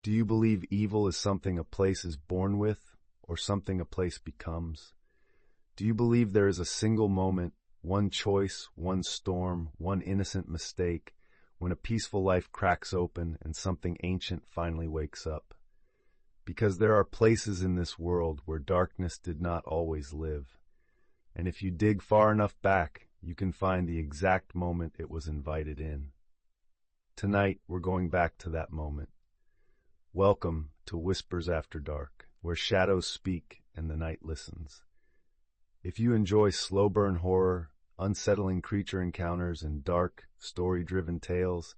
Do you believe evil is something a place is born with, or something a place becomes? Do you believe there is a single moment, one choice, one storm, one innocent mistake, when a peaceful life cracks open and something ancient finally wakes up? Because there are places in this world where darkness did not always live. And if you dig far enough back, you can find the exact moment it was invited in. Tonight, we're going back to that moment. Welcome to Whispers After Dark, where shadows speak and the night listens. If you enjoy slow burn horror, unsettling creature encounters, and dark, story-driven tales,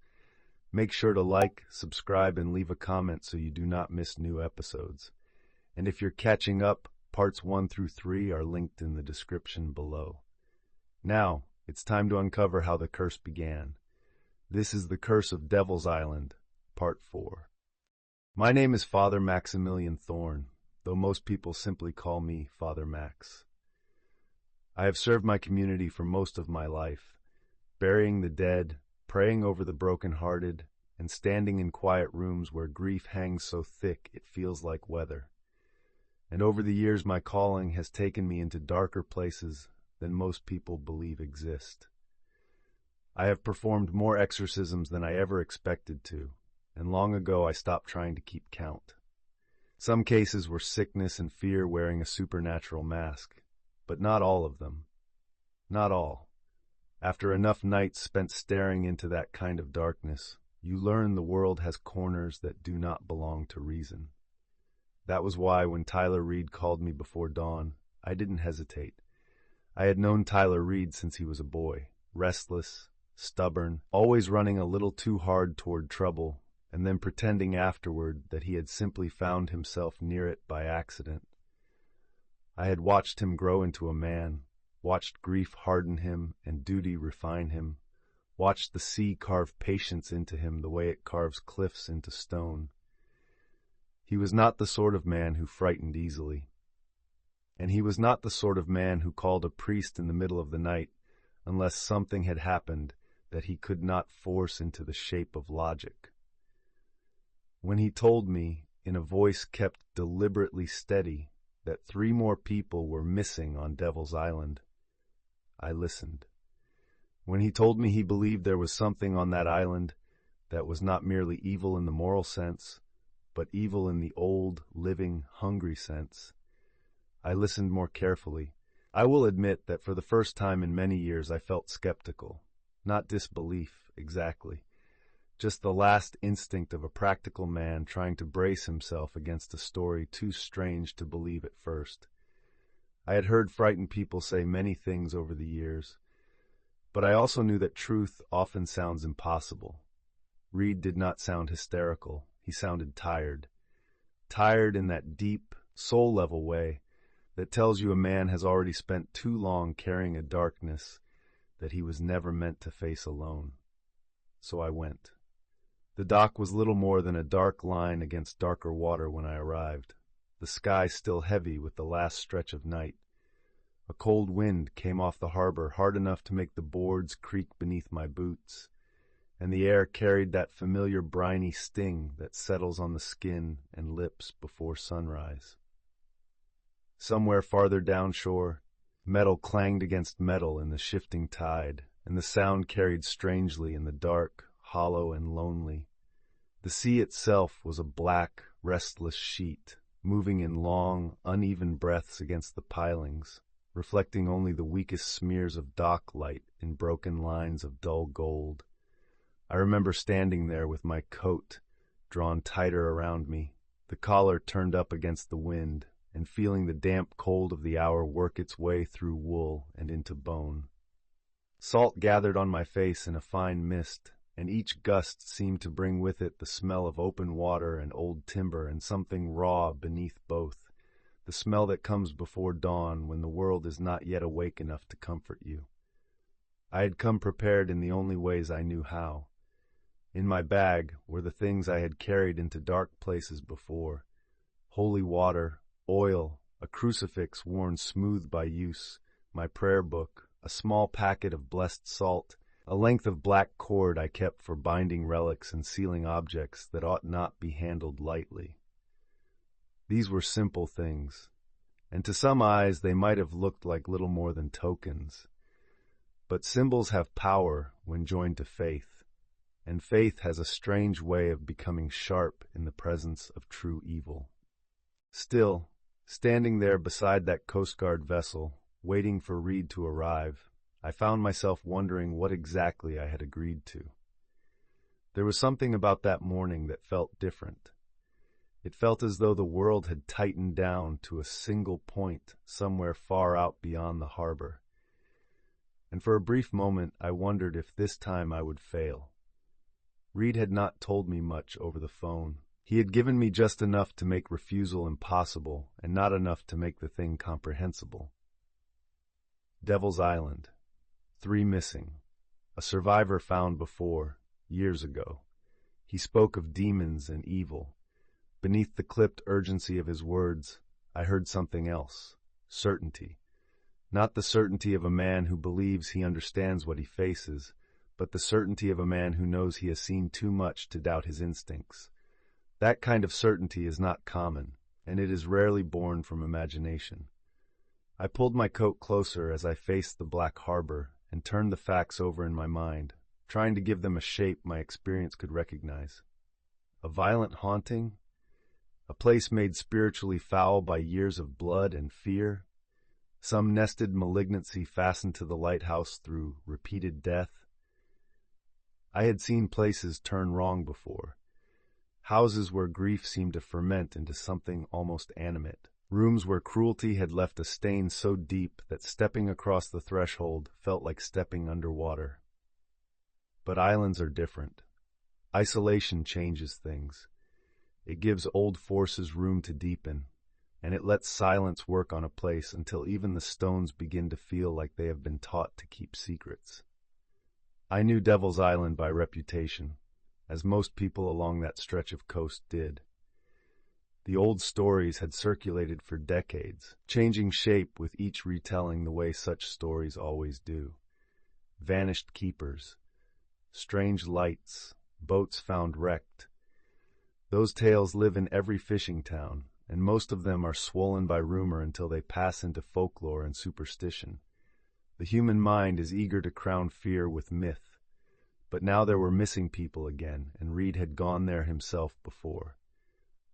make sure to like, subscribe, and leave a comment so you do not miss new episodes. And if you're catching up, parts 1 through 3 are linked in the description below. Now, it's time to uncover how the curse began. This is the Curse of Devil's Island, Part 4. My name is Father Maximilian Thorne, though most people simply call me Father Max. I have served my community for most of my life, burying the dead, praying over the brokenhearted, and standing in quiet rooms where grief hangs so thick it feels like weather. And over the years my calling has taken me into darker places than most people believe exist. I have performed more exorcisms than I ever expected to, and long ago I stopped trying to keep count. Some cases were sickness and fear wearing a supernatural mask, but not all of them. Not all. After enough nights spent staring into that kind of darkness, you learn the world has corners that do not belong to reason. That was why when Tyler Reed called me before dawn, I didn't hesitate. I had known Tyler Reed since he was a boy, restless, stubborn, always running a little too hard toward trouble, and then pretending afterward that he had simply found himself near it by accident. I had watched him grow into a man, watched grief harden him and duty refine him, watched the sea carve patience into him the way it carves cliffs into stone. He was not the sort of man who frightened easily. And he was not the sort of man who called a priest in the middle of the night unless something had happened that he could not force into the shape of logic. When he told me, in a voice kept deliberately steady, that 3 more people were missing on Devil's Island, I listened. When he told me he believed there was something on that island that was not merely evil in the moral sense, but evil in the old, living, hungry sense, I listened more carefully. I will admit that for the first time in many years I felt skeptical, not disbelief exactly, just the last instinct of a practical man trying to brace himself against a story too strange to believe at first. I had heard frightened people say many things over the years, but I also knew that truth often sounds impossible. Reed did not sound hysterical. He sounded tired. Tired in that deep, soul-level way that tells you a man has already spent too long carrying a darkness that he was never meant to face alone. So I went. The dock was little more than a dark line against darker water when I arrived, the sky still heavy with the last stretch of night. A cold wind came off the harbor hard enough to make the boards creak beneath my boots, and the air carried that familiar briny sting that settles on the skin and lips before sunrise. Somewhere farther downshore, metal clanged against metal in the shifting tide, and the sound carried strangely in the dark, hollow and lonely. The sea itself was a black, restless sheet, moving in long, uneven breaths against the pilings, reflecting only the weakest smears of dock light in broken lines of dull gold. I remember standing there with my coat drawn tighter around me, the collar turned up against the wind, and feeling the damp cold of the hour work its way through wool and into bone. Salt gathered on my face in a fine mist, and each gust seemed to bring with it the smell of open water and old timber and something raw beneath both, the smell that comes before dawn when the world is not yet awake enough to comfort you. I had come prepared in the only ways I knew how. In my bag were the things I had carried into dark places before: holy water, oil, a crucifix worn smooth by use, my prayer book, a small packet of blessed salt, a length of black cord I kept for binding relics and sealing objects that ought not be handled lightly. These were simple things, and to some eyes they might have looked like little more than tokens. But symbols have power when joined to faith, and faith has a strange way of becoming sharp in the presence of true evil. Still, standing there beside that Coast Guard vessel, waiting for Reed to arrive, I found myself wondering what exactly I had agreed to. There was something about that morning that felt different. It felt as though the world had tightened down to a single point somewhere far out beyond the harbor. And for a brief moment I wondered if this time I would fail. Reed had not told me much over the phone. He had given me just enough to make refusal impossible and not enough to make the thing comprehensible. Devil's Island. 3 missing. A survivor found before, years ago. He spoke of demons and evil. Beneath the clipped urgency of his words, I heard something else. Certainty. Not the certainty of a man who believes he understands what he faces, but the certainty of a man who knows he has seen too much to doubt his instincts. That kind of certainty is not common, and it is rarely born from imagination. I pulled my coat closer as I faced the black harbor and turned the facts over in my mind, trying to give them a shape my experience could recognize. A violent haunting? A place made spiritually foul by years of blood and fear? Some nested malignancy fastened to the lighthouse through repeated death? I had seen places turn wrong before. Houses where grief seemed to ferment into something almost animate. Rooms where cruelty had left a stain so deep that stepping across the threshold felt like stepping underwater. But islands are different. Isolation changes things. It gives old forces room to deepen, and it lets silence work on a place until even the stones begin to feel like they have been taught to keep secrets. I knew Devil's Island by reputation, as most people along that stretch of coast did. The old stories had circulated for decades, changing shape with each retelling the way such stories always do. Vanished keepers, strange lights, boats found wrecked. Those tales live in every fishing town, and most of them are swollen by rumor until they pass into folklore and superstition. The human mind is eager to crown fear with myth, but now there were missing people again, and Reed had gone there himself before.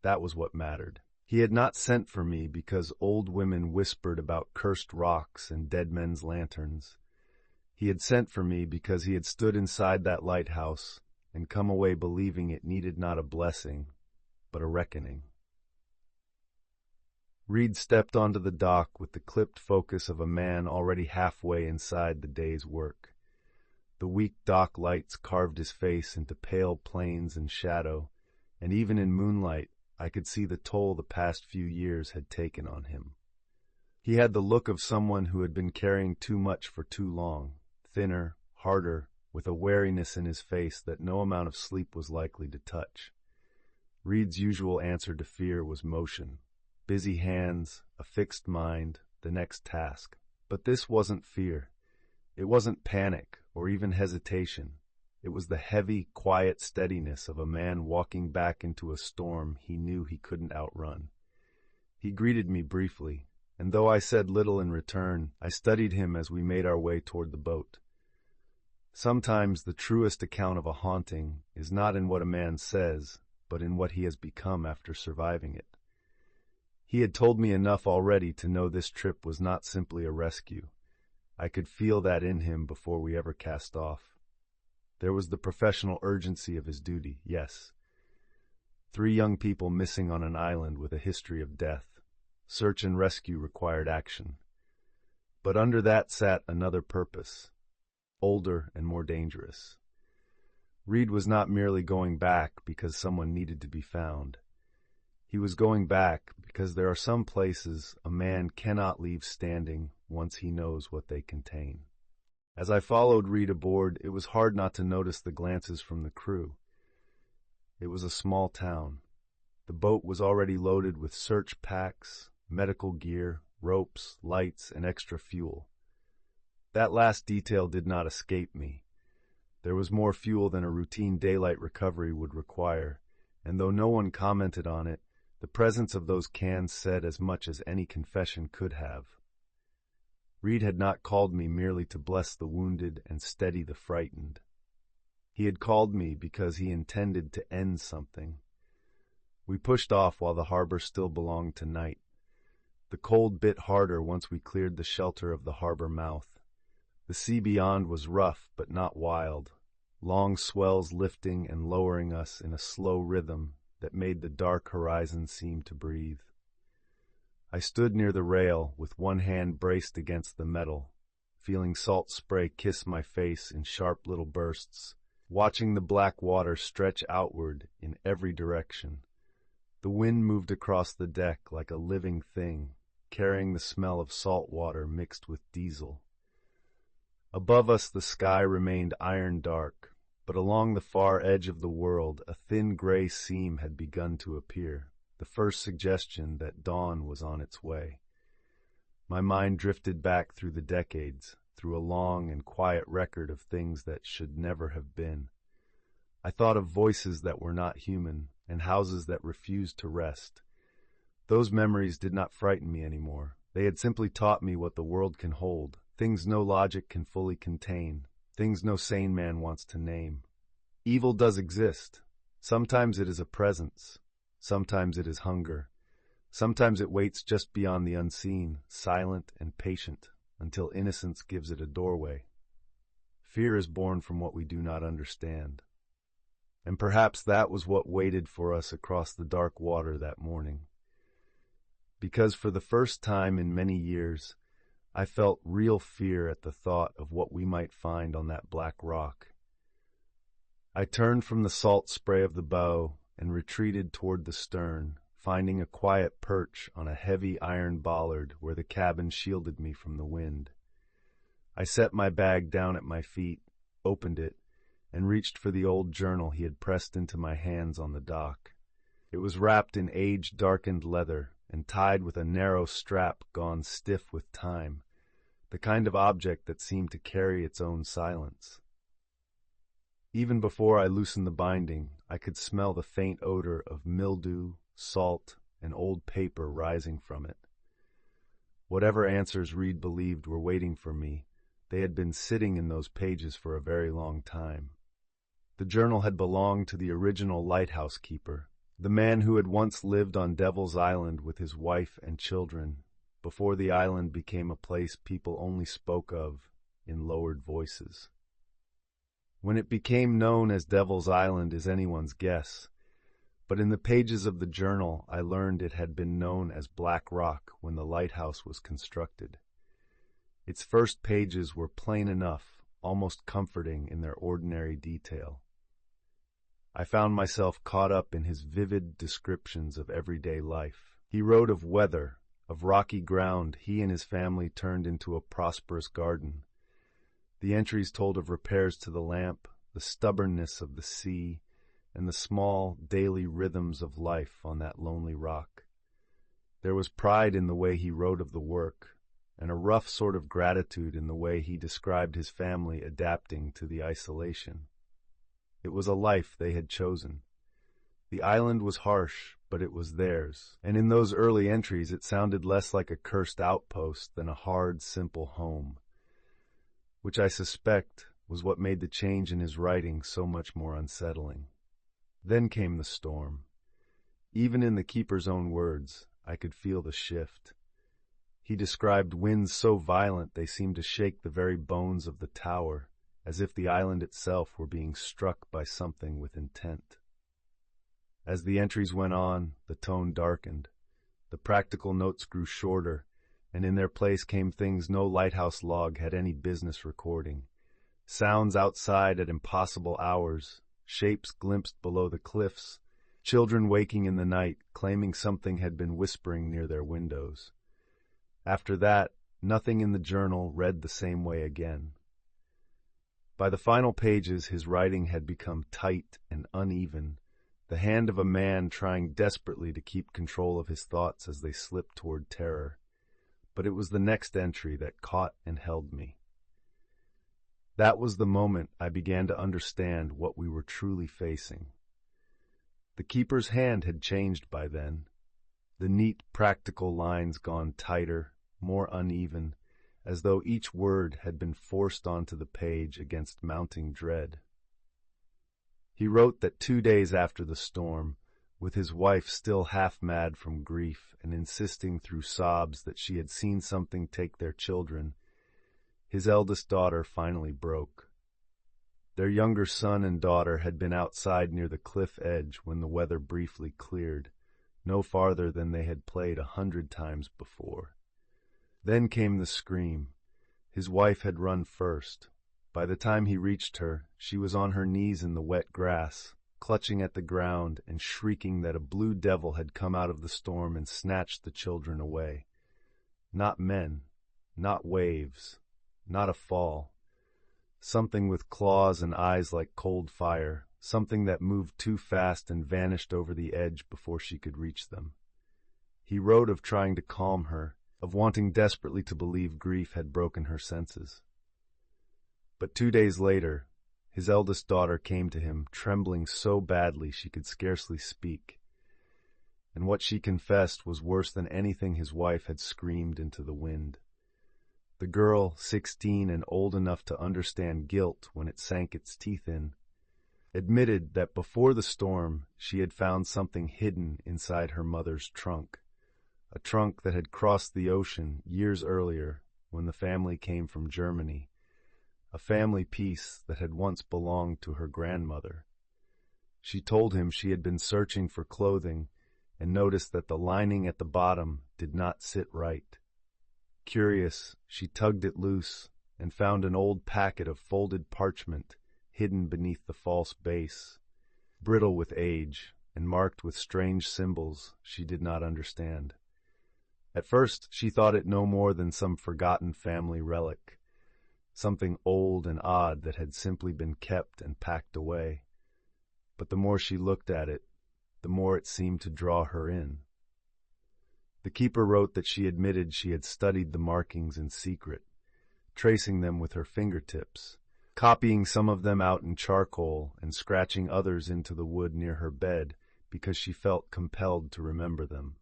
That was what mattered. He had not sent for me because old women whispered about cursed rocks and dead men's lanterns. He had sent for me because he had stood inside that lighthouse and come away believing it needed not a blessing, but a reckoning. Reed stepped onto the dock with the clipped focus of a man already halfway inside the day's work. The weak dock lights carved his face into pale planes and shadow, and even in moonlight, I could see the toll the past few years had taken on him. He had the look of someone who had been carrying too much for too long, thinner, harder, with a wariness in his face that no amount of sleep was likely to touch. Reed's usual answer to fear was motion. Busy hands, a fixed mind, the next task. But this wasn't fear. It wasn't panic or even hesitation. It was the heavy, quiet steadiness of a man walking back into a storm he knew he couldn't outrun. He greeted me briefly, and though I said little in return, I studied him as we made our way toward the boat. Sometimes the truest account of a haunting is not in what a man says, but in what he has become after surviving it. He had told me enough already to know this trip was not simply a rescue. I could feel that in him before we ever cast off. There was the professional urgency of his duty, yes. 3 young people missing on an island with a history of death. Search and rescue required action. But under that sat another purpose, older and more dangerous. Reed was not merely going back because someone needed to be found. He was going back because there are some places a man cannot leave standing once he knows what they contain. As I followed Reed aboard, it was hard not to notice the glances from the crew. It was a small town. The boat was already loaded with search packs, medical gear, ropes, lights, and extra fuel. That last detail did not escape me. There was more fuel than a routine daylight recovery would require, and though no one commented on it, the presence of those cans said as much as any confession could have. Reed had not called me merely to bless the wounded and steady the frightened. He had called me because he intended to end something. We pushed off while the harbor still belonged to night. The cold bit harder once we cleared the shelter of the harbor mouth. The sea beyond was rough but not wild, long swells lifting and lowering us in a slow rhythm that made the dark horizon seem to breathe. I stood near the rail with one hand braced against the metal, feeling salt spray kiss my face in sharp little bursts, watching the black water stretch outward in every direction. The wind moved across the deck like a living thing, carrying the smell of salt water mixed with diesel. Above us the sky remained iron dark, but along the far edge of the world a thin gray seam had begun to appear, the first suggestion that dawn was on its way. My mind drifted back through the decades, through a long and quiet record of things that should never have been. I thought of voices that were not human, and houses that refused to rest. Those memories did not frighten me anymore. They had simply taught me what the world can hold, things no logic can fully contain, things no sane man wants to name. Evil does exist. Sometimes it is a presence. Sometimes it is hunger. Sometimes it waits just beyond the unseen, silent and patient, until innocence gives it a doorway. Fear is born from what we do not understand. And perhaps that was what waited for us across the dark water that morning. Because for the first time in many years, I felt real fear at the thought of what we might find on that black rock. I turned from the salt spray of the bow and retreated toward the stern, finding a quiet perch on a heavy iron bollard where the cabin shielded me from the wind. I set my bag down at my feet, opened it, and reached for the old journal he had pressed into my hands on the dock. It was wrapped in age-darkened leather and tied with a narrow strap gone stiff with time, the kind of object that seemed to carry its own silence. Even before I loosened the binding, I could smell the faint odor of mildew, salt, and old paper rising from it. Whatever answers Reed believed were waiting for me, they had been sitting in those pages for a very long time. The journal had belonged to the original lighthouse keeper, the man who had once lived on Devil's Island with his wife and children, before the island became a place people only spoke of in lowered voices. When it became known as Devil's Island is anyone's guess, but in the pages of the journal I learned it had been known as Black Rock when the lighthouse was constructed. Its first pages were plain enough, almost comforting in their ordinary detail. I found myself caught up in his vivid descriptions of everyday life. He wrote of weather, of rocky ground he and his family turned into a prosperous garden. The entries told of repairs to the lamp, the stubbornness of the sea, and the small, daily rhythms of life on that lonely rock. There was pride in the way he wrote of the work, and a rough sort of gratitude in the way he described his family adapting to the isolation. It was a life they had chosen. The island was harsh, but it was theirs, and in those early entries it sounded less like a cursed outpost than a hard, simple home, which I suspect was what made the change in his writing so much more unsettling. Then came the storm. Even in the keeper's own words, I could feel the shift. He described winds so violent they seemed to shake the very bones of the tower, as if the island itself were being struck by something with intent. As the entries went on, the tone darkened. The practical notes grew shorter, and in their place came things no lighthouse log had any business recording. Sounds outside at impossible hours, shapes glimpsed below the cliffs, children waking in the night, claiming something had been whispering near their windows. After that, nothing in the journal read the same way again. By the final pages, his writing had become tight and uneven, the hand of a man trying desperately to keep control of his thoughts as they slipped toward terror. But it was the next entry that caught and held me. That was the moment I began to understand what we were truly facing. The keeper's hand had changed by then, the neat, practical lines gone tighter, more uneven, as though each word had been forced onto the page against mounting dread. He wrote that 2 days after the storm, with his wife still half mad from grief and insisting through sobs that she had seen something take their children, his eldest daughter finally broke. Their younger son and daughter had been outside near the cliff edge when the weather briefly cleared, no farther than they had played 100 times before. Then came the scream. His wife had run first. By the time he reached her, she was on her knees in the wet grass, clutching at the ground and shrieking that a blue devil had come out of the storm and snatched the children away. Not men, not waves, not a fall. Something with claws and eyes like cold fire, something that moved too fast and vanished over the edge before she could reach them. He wrote of trying to calm her, of wanting desperately to believe grief had broken her senses. But 2 days later, his eldest daughter came to him, trembling so badly she could scarcely speak. And what she confessed was worse than anything his wife had screamed into the wind. The girl, 16 and old enough to understand guilt when it sank its teeth in, admitted that before the storm she had found something hidden inside her mother's trunk, a trunk that had crossed the ocean years earlier when the family came from Germany, a family piece that had once belonged to her grandmother. She told him she had been searching for clothing and noticed that the lining at the bottom did not sit right. Curious, she tugged it loose and found an old packet of folded parchment hidden beneath the false base, brittle with age and marked with strange symbols she did not understand. At first she thought it no more than some forgotten family relic, something old and odd that had simply been kept and packed away. But the more she looked at it, the more it seemed to draw her in. The keeper wrote that she admitted she had studied the markings in secret, tracing them with her fingertips, copying some of them out in charcoal and scratching others into the wood near her bed because she felt compelled to remember them.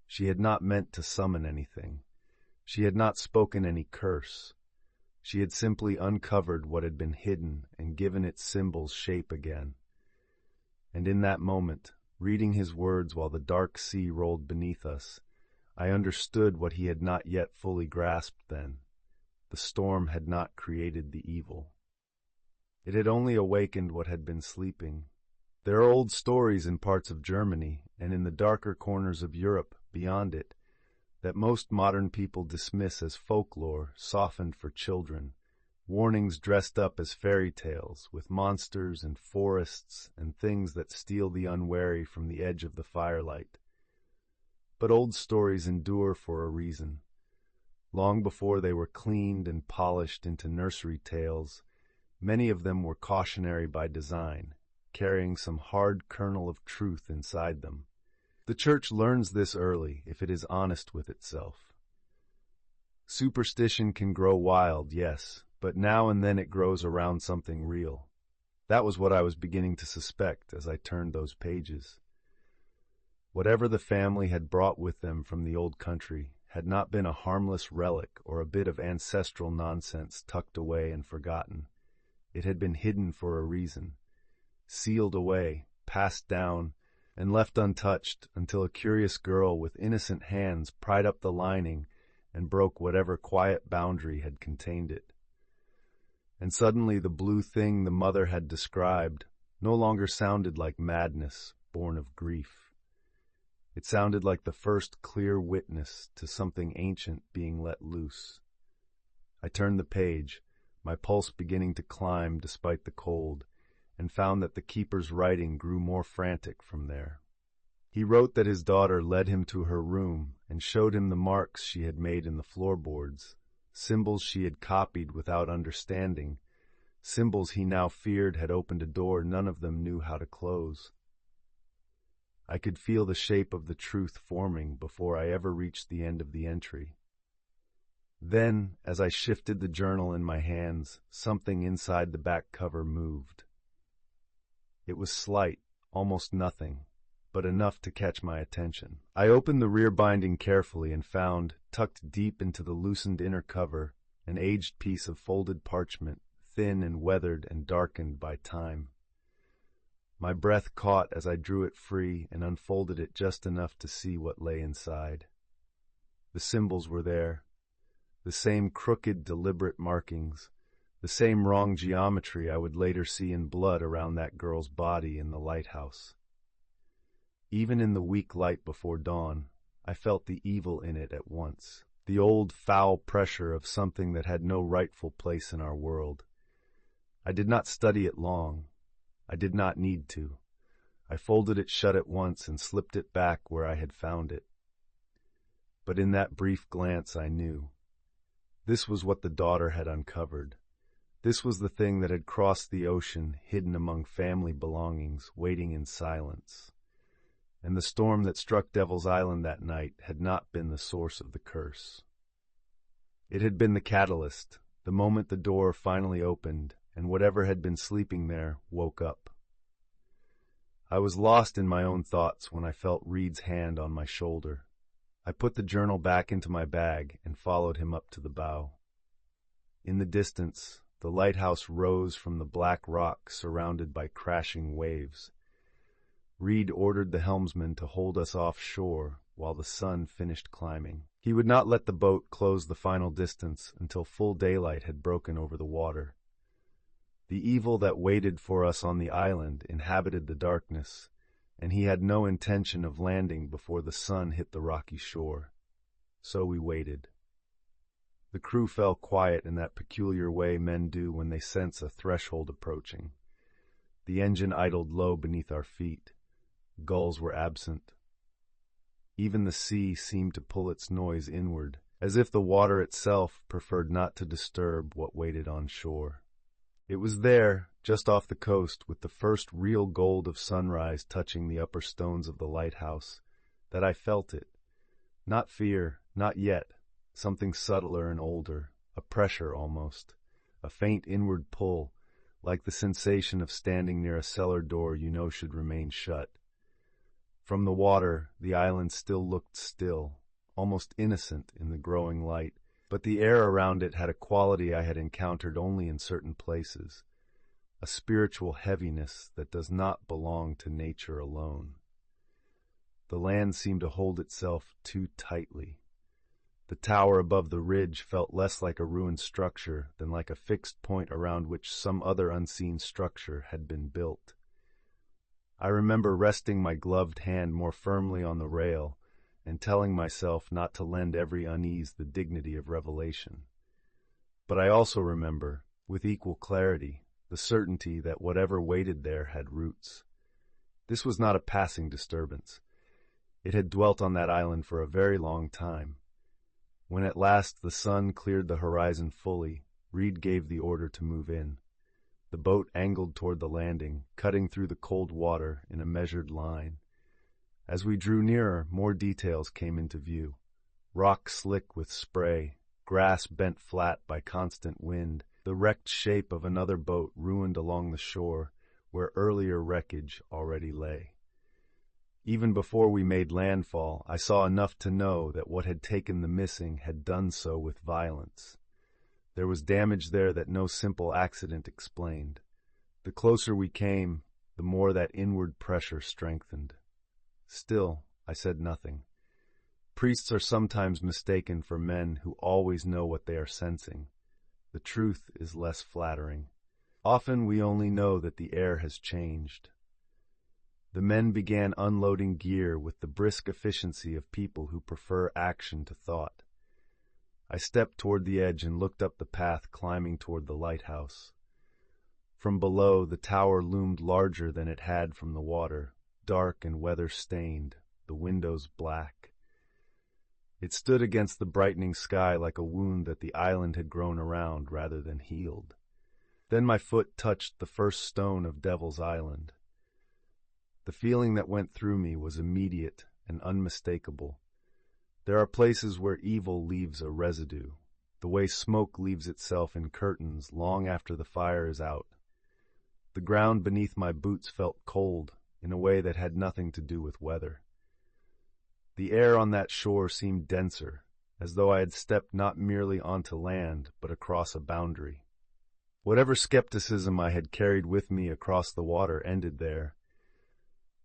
She had not meant to summon anything. She had not spoken any curse. She had simply uncovered what had been hidden and given its symbols shape again. And in that moment, reading his words while the dark sea rolled beneath us, I understood what he had not yet fully grasped then. The storm had not created the evil. It had only awakened what had been sleeping. There are old stories in parts of Germany and in the darker corners of Europe beyond it that most modern people dismiss as folklore softened for children, warnings dressed up as fairy tales with monsters and forests and things that steal the unwary from the edge of the firelight. But old stories endure for a reason. Long before they were cleaned and polished into nursery tales, many of them were cautionary by design, carrying some hard kernel of truth inside them. The Church learns this early if it is honest with itself. Superstition can grow wild, yes, but now and then it grows around something real. That was what I was beginning to suspect as I turned those pages. Whatever the family had brought with them from the old country had not been a harmless relic or a bit of ancestral nonsense tucked away and forgotten. It had been hidden for a reason, sealed away, passed down, and left untouched until a curious girl with innocent hands pried up the lining and broke whatever quiet boundary had contained it. And suddenly the blue thing the mother had described no longer sounded like madness born of grief. It sounded like the first clear witness to something ancient being let loose. I turned the page, my pulse beginning to climb despite the cold, and found that the keeper's writing grew more frantic from there. He wrote that his daughter led him to her room and showed him the marks she had made in the floorboards, symbols she had copied without understanding, symbols he now feared had opened a door none of them knew how to close. I could feel the shape of the truth forming before I ever reached the end of the entry. Then, as I shifted the journal in my hands, something inside the back cover moved. It was slight, almost nothing, but enough to catch my attention. I opened the rear binding carefully and found, tucked deep into the loosened inner cover, an aged piece of folded parchment, thin and weathered and darkened by time. My breath caught as I drew it free and unfolded it just enough to see what lay inside. The symbols were there, the same crooked, deliberate markings, the same wrong geometry I would later see in blood around that girl's body in the lighthouse. Even in the weak light before dawn, I felt the evil in it at once, the old foul pressure of something that had no rightful place in our world. I did not study it long. I did not need to. I folded it shut at once and slipped it back where I had found it. But in that brief glance I knew. This was what the daughter had uncovered. This was the thing that had crossed the ocean, hidden among family belongings, waiting in silence. And the storm that struck Devil's Island that night had not been the source of the curse. It had been the catalyst, the moment the door finally opened, and whatever had been sleeping there woke up. I was lost in my own thoughts when I felt Reed's hand on my shoulder. I put the journal back into my bag and followed him up to the bow. In the distance, the lighthouse rose from the black rock surrounded by crashing waves. Reed ordered the helmsman to hold us offshore while the sun finished climbing. He would not let the boat close the final distance until full daylight had broken over the water. The evil that waited for us on the island inhabited the darkness, and he had no intention of landing before the sun hit the rocky shore. So we waited. The crew fell quiet in that peculiar way men do when they sense a threshold approaching. The engine idled low beneath our feet. Gulls were absent. Even the sea seemed to pull its noise inward, as if the water itself preferred not to disturb what waited on shore. It was there, just off the coast, with the first real gold of sunrise touching the upper stones of the lighthouse, that I felt it. Not fear, not yet. Something subtler and older, a pressure almost, a faint inward pull, like the sensation of standing near a cellar door you know should remain shut. From the water, the island still looked still, almost innocent in the growing light, but the air around it had a quality I had encountered only in certain places, a spiritual heaviness that does not belong to nature alone. The land seemed to hold itself too tightly. The tower above the ridge felt less like a ruined structure than like a fixed point around which some other unseen structure had been built. I remember resting my gloved hand more firmly on the rail and telling myself not to lend every unease the dignity of revelation. But I also remember, with equal clarity, the certainty that whatever waited there had roots. This was not a passing disturbance. It had dwelt on that island for a very long time. When at last the sun cleared the horizon fully, Reed gave the order to move in. The boat angled toward the landing, cutting through the cold water in a measured line. As we drew nearer, more details came into view. Rock slick with spray, grass bent flat by constant wind, the wrecked shape of another boat ruined along the shore where earlier wreckage already lay. Even before we made landfall, I saw enough to know that what had taken the missing had done so with violence. There was damage there that no simple accident explained. The closer we came, the more that inward pressure strengthened. Still, I said nothing. Priests are sometimes mistaken for men who always know what they are sensing. The truth is less flattering. Often we only know that the air has changed. The men began unloading gear with the brisk efficiency of people who prefer action to thought. I stepped toward the edge and looked up the path climbing toward the lighthouse. From below, the tower loomed larger than it had from the water, dark and weather-stained, the windows black. It stood against the brightening sky like a wound that the island had grown around rather than healed. Then my foot touched the first stone of Devil's Island. The feeling that went through me was immediate and unmistakable. There are places where evil leaves a residue. the way smoke leaves itself in curtains long after the fire is out. The ground beneath my boots felt cold in a way that had nothing to do with weather. The air on that shore seemed denser, as though I had stepped not merely onto land, but across a boundary. Whatever skepticism I had carried with me across the water ended there.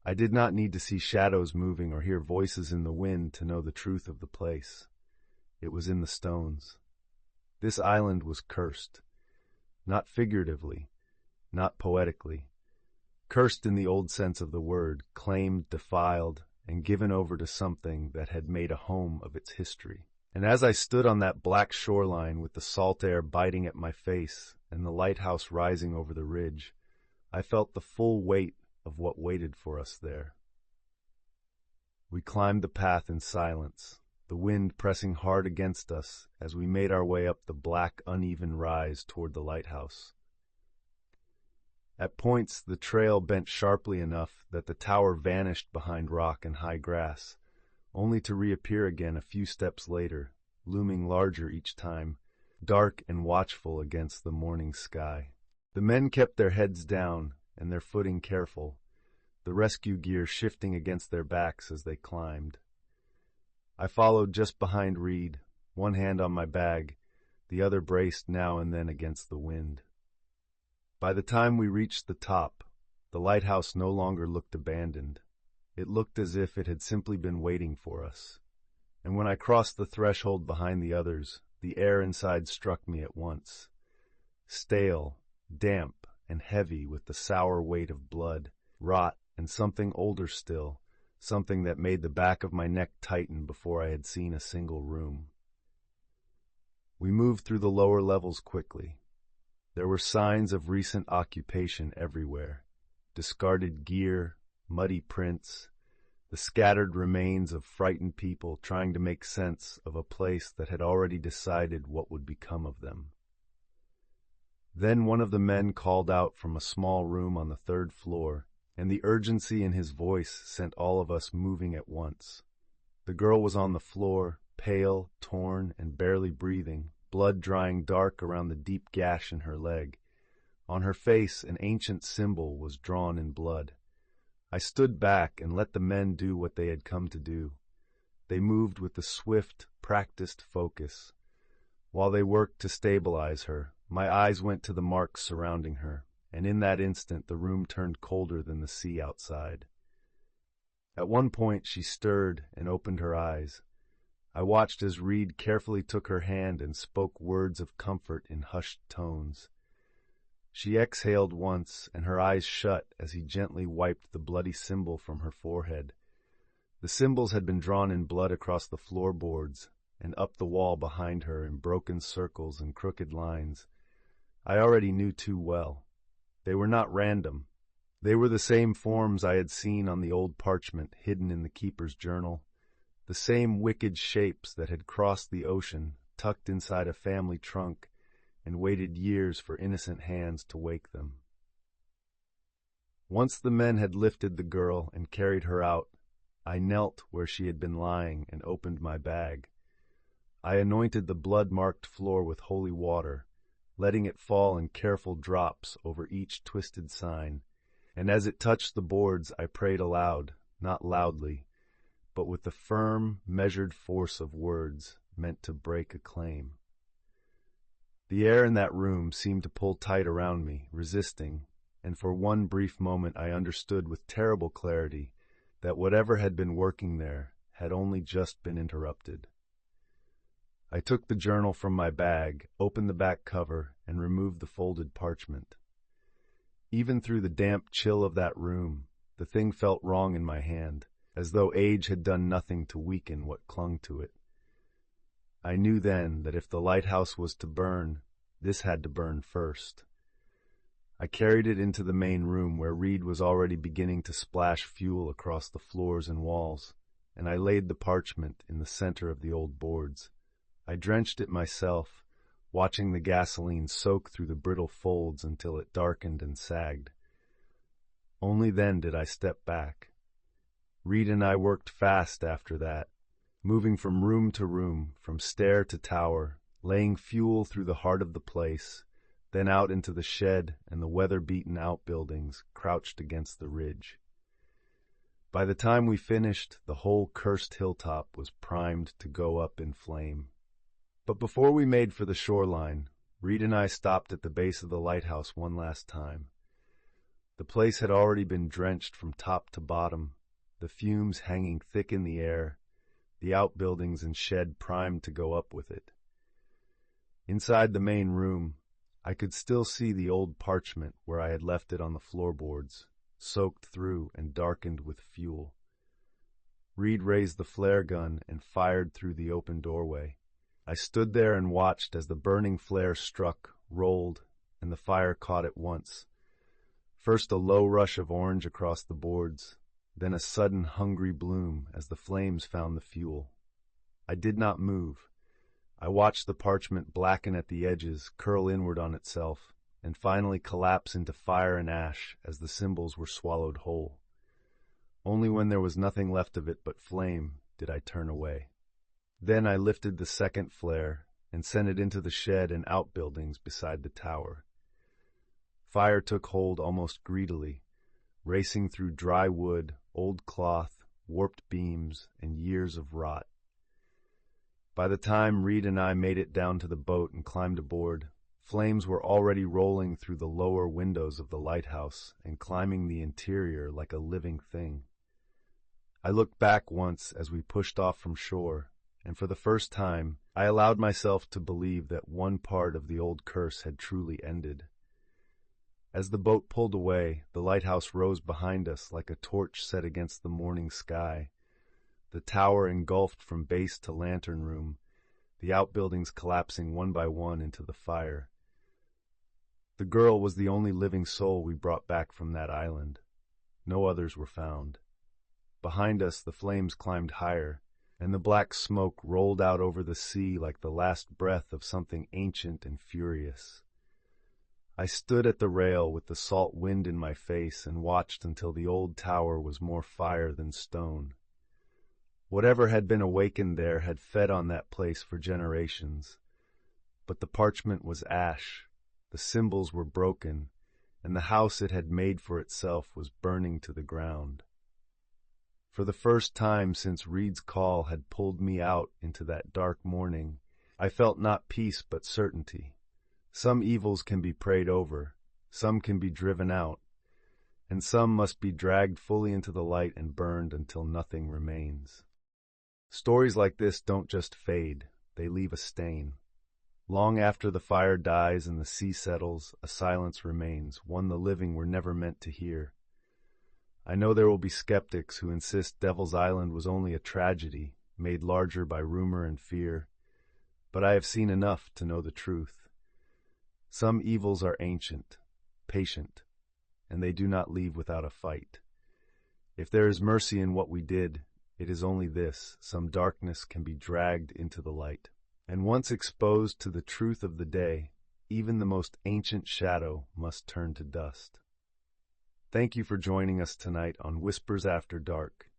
I did not need to see shadows moving or hear voices in the wind to know the truth of the place. It was in the stones. This island was cursed, not figuratively, not poetically. Cursed in the old sense of the word, claimed, defiled, and given over to something that had made a home of its history. And as I stood on that black shoreline with the salt air biting at my face and the lighthouse rising over the ridge, I felt the full weight of what waited for us there. We climbed the path in silence, the wind pressing hard against us as we made our way up the black, uneven rise toward the lighthouse. At points, the trail bent sharply enough that the tower vanished behind rock and high grass, only to reappear again a few steps later, looming larger each time, dark and watchful against the morning sky. The men kept their heads down and their footing careful, the rescue gear shifting against their backs as they climbed. I followed just behind Reed, one hand on my bag, the other braced now and then against the wind. By the time we reached the top, the lighthouse no longer looked abandoned. It looked as if it had simply been waiting for us. And when I crossed the threshold behind the others, the air inside struck me at once. Stale, damp, and heavy with the sour weight of blood, rot, and something older still, something that made the back of my neck tighten before I had seen a single room. We moved through the lower levels quickly. There were signs of recent occupation everywhere. Discarded gear, muddy prints, the scattered remains of frightened people trying to make sense of a place that had already decided what would become of them. Then one of the men called out from a small room on the third floor, and the urgency in his voice sent all of us moving at once. The girl was on the floor, pale, torn, and barely breathing, blood drying dark around the deep gash in her leg. On her face, an ancient symbol was drawn in blood. I stood back and let the men do what they had come to do. They moved with a swift, practiced focus. While they worked to stabilize her, my eyes went to the marks surrounding her, and in that instant the room turned colder than the sea outside. At one point she stirred and opened her eyes. I watched as Reed carefully took her hand and spoke words of comfort in hushed tones. She exhaled once, and her eyes shut as he gently wiped the bloody symbol from her forehead. The symbols had been drawn in blood across the floorboards and up the wall behind her in broken circles and crooked lines. I already knew too well. They were not random. They were the same forms I had seen on the old parchment hidden in the keeper's journal, the same wicked shapes that had crossed the ocean, tucked inside a family trunk, and waited years for innocent hands to wake them. Once the men had lifted the girl and carried her out, I knelt where she had been lying and opened my bag. I anointed the blood-marked floor with holy water, letting it fall in careful drops over each twisted sign, and as it touched the boards I prayed aloud, not loudly, but with the firm, measured force of words meant to break a claim. The air in that room seemed to pull tight around me, resisting, and for one brief moment I understood with terrible clarity that whatever had been working there had only just been interrupted. I took the journal from my bag, opened the back cover, and removed the folded parchment. Even through the damp chill of that room, the thing felt wrong in my hand, as though age had done nothing to weaken what clung to it. I knew then that if the lighthouse was to burn, this had to burn first. I carried it into the main room where Reed was already beginning to splash fuel across the floors and walls, and I laid the parchment in the center of the old boards. I drenched it myself, watching the gasoline soak through the brittle folds until it darkened and sagged. Only then did I step back. Reed and I worked fast after that, moving from room to room, from stair to tower, laying fuel through the heart of the place, then out into the shed and the weather-beaten outbuildings crouched against the ridge. By the time we finished, the whole cursed hilltop was primed to go up in flame. But before we made for the shoreline, Reed and I stopped at the base of the lighthouse one last time. The place had already been drenched from top to bottom, the fumes hanging thick in the air, the outbuildings and shed primed to go up with it. Inside the main room, I could still see the old parchment where I had left it on the floorboards, soaked through and darkened with fuel. Reed raised the flare gun and fired through the open doorway. I stood there and watched as the burning flare struck, rolled, and the fire caught at once. First a low rush of orange across the boards, then a sudden hungry bloom as the flames found the fuel. I did not move. I watched the parchment blacken at the edges, curl inward on itself, and finally collapse into fire and ash as the symbols were swallowed whole. Only when there was nothing left of it but flame did I turn away. Then I lifted the second flare and sent it into the shed and outbuildings beside the tower. Fire took hold almost greedily, racing through dry wood, old cloth, warped beams, and years of rot. By the time Reed and I made it down to the boat and climbed aboard, flames were already rolling through the lower windows of the lighthouse and climbing the interior like a living thing. I looked back once as we pushed off from shore, and for the first time, I allowed myself to believe that one part of the old curse had truly ended. As the boat pulled away, the lighthouse rose behind us like a torch set against the morning sky, the tower engulfed from base to lantern room, the outbuildings collapsing one by one into the fire. The girl was the only living soul we brought back from that island. No others were found. Behind us, the flames climbed higher, and the black smoke rolled out over the sea like the last breath of something ancient and furious. I stood at the rail with the salt wind in my face and watched until the old tower was more fire than stone. Whatever had been awakened there had fed on that place for generations. But the parchment was ash, the symbols were broken, and the house it had made for itself was burning to the ground. For the first time since Reed's call had pulled me out into that dark morning, I felt not peace but certainty. Some evils can be prayed over, some can be driven out, and some must be dragged fully into the light and burned until nothing remains. Stories like this don't just fade, they leave a stain. Long after the fire dies and the sea settles, a silence remains, one the living were never meant to hear. I know there will be skeptics who insist Devil's Island was only a tragedy, made larger by rumor and fear, but I have seen enough to know the truth. Some evils are ancient, patient, and they do not leave without a fight. If there is mercy in what we did, it is only this: some darkness can be dragged into the light. And once exposed to the truth of the day, even the most ancient shadow must turn to dust. Thank you for joining us tonight on Whispers After Dark.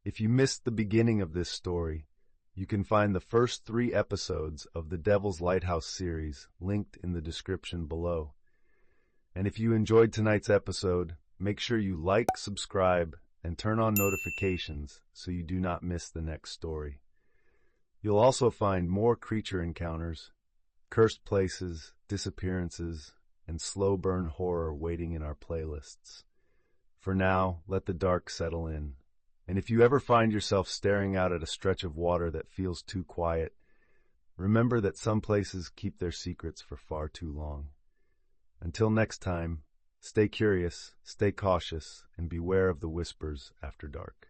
If you missed the beginning of this story, you can find the first 3 episodes of the Devil's Lighthouse series linked in the description below. And if you enjoyed tonight's episode, make sure you like, subscribe, and turn on notifications so you do not miss the next story. You'll also find more creature encounters, cursed places, disappearances, and slow burn horror waiting in our playlists. For now, let the dark settle in. And if you ever find yourself staring out at a stretch of water that feels too quiet, remember that some places keep their secrets for far too long. Until next time, stay curious, stay cautious, and beware of the whispers after dark.